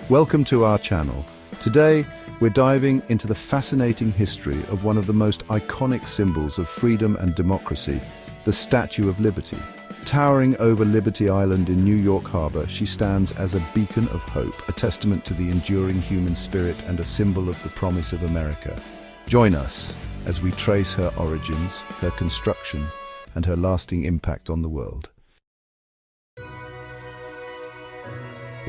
Welcome to our channel. Today, we're diving into the fascinating history of one of the most iconic symbols of freedom and democracy, the Statue of Liberty. Towering over Liberty Island in New York Harbor, she stands as a beacon of hope, a testament to the enduring human spirit and a symbol of the promise of America. Join us as we trace her origins, her construction, and her lasting impact on the world.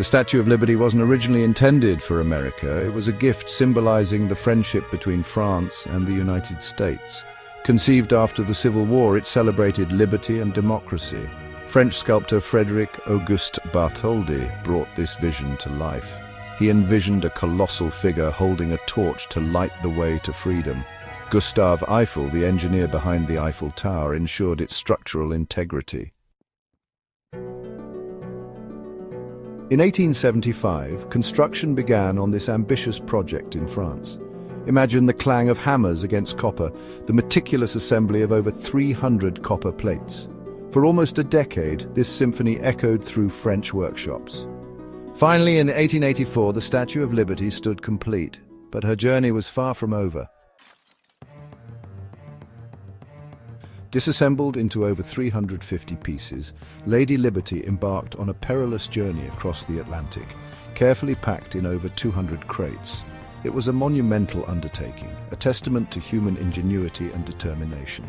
The Statue of Liberty wasn't originally intended for America. It was a gift symbolizing the friendship between France and the United States. Conceived after the Civil War, it celebrated liberty and democracy. French sculptor Frédéric Auguste Bartholdi brought this vision to life. He envisioned a colossal figure holding a torch to light the way to freedom. Gustave Eiffel, the engineer behind the Eiffel Tower, ensured its structural integrity. In 1875, construction began on this ambitious project in France. Imagine the clang of hammers against copper, the meticulous assembly of over 300 copper plates. For almost a decade, this symphony echoed through French workshops. Finally, in 1884, the Statue of Liberty stood complete, but her journey was far from over. Disassembled into over 350 pieces, Lady Liberty embarked on a perilous journey across the Atlantic, carefully packed in over 200 crates. It was a monumental undertaking, a testament to human ingenuity and determination.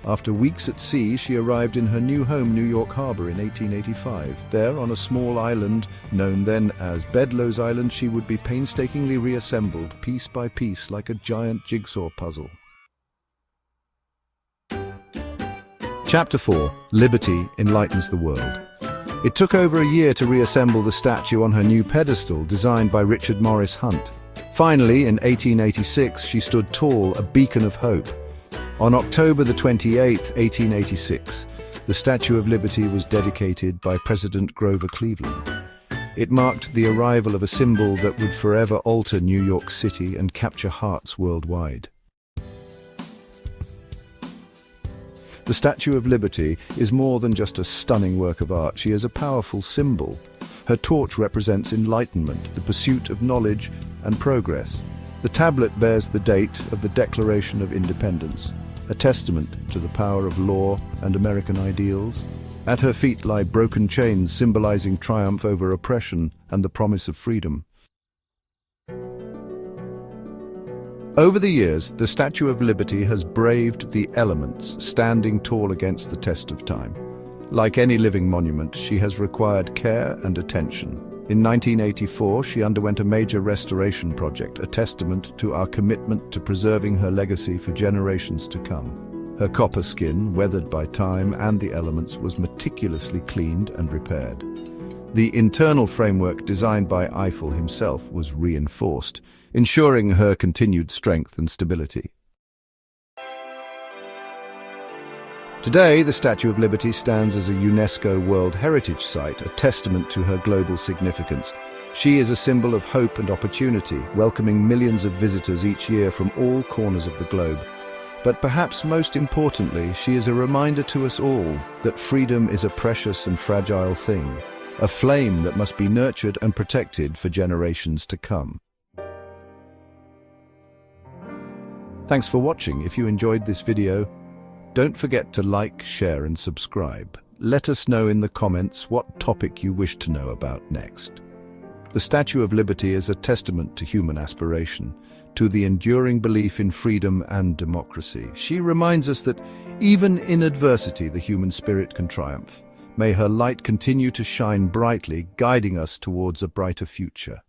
After weeks at sea, she arrived in her new home, New York Harbor, in 1885. There, on a small island, known then as Bedloe's Island, she would be painstakingly reassembled, piece by piece, like a giant jigsaw puzzle. Chapter 4. Liberty Enlightens the World. It took over a year to reassemble the statue on her new pedestal, designed by Richard Morris Hunt. Finally, in 1886, she stood tall, a beacon of hope. On October the 28th, 1886, the Statue of Liberty was dedicated by President Grover Cleveland. It marked the arrival of a symbol that would forever alter New York City and capture hearts worldwide. The Statue of Liberty is more than just a stunning work of art. She is a powerful symbol. Her torch represents enlightenment, the pursuit of knowledge and progress. The tablet bears the date of the Declaration of Independence, a testament to the power of law and American ideals. At her feet lie broken chains symbolizing triumph over oppression and the promise of freedom. Over the years, the Statue of Liberty has braved the elements, standing tall against the test of time. Like any living monument, she has required care and attention. In 1984, she underwent a major restoration project, a testament to our commitment to preserving her legacy for generations to come. Her copper skin, weathered by time and the elements, was meticulously cleaned and repaired. The internal framework, designed by Eiffel himself, was reinforced, ensuring her continued strength and stability. Today, the Statue of Liberty stands as a UNESCO World Heritage Site, a testament to her global significance. She is a symbol of hope and opportunity, welcoming millions of visitors each year from all corners of the globe. But perhaps most importantly, she is a reminder to us all that freedom is a precious and fragile thing, a flame that must be nurtured and protected for generations to come. Thanks for watching. If you enjoyed this video, don't forget to like, share and subscribe. Let us know in the comments what topic you wish to know about next. The Statue of Liberty is a testament to human aspiration, to the enduring belief in freedom and democracy. She reminds us that even in adversity, the human spirit can triumph. May her light continue to shine brightly, guiding us towards a brighter future.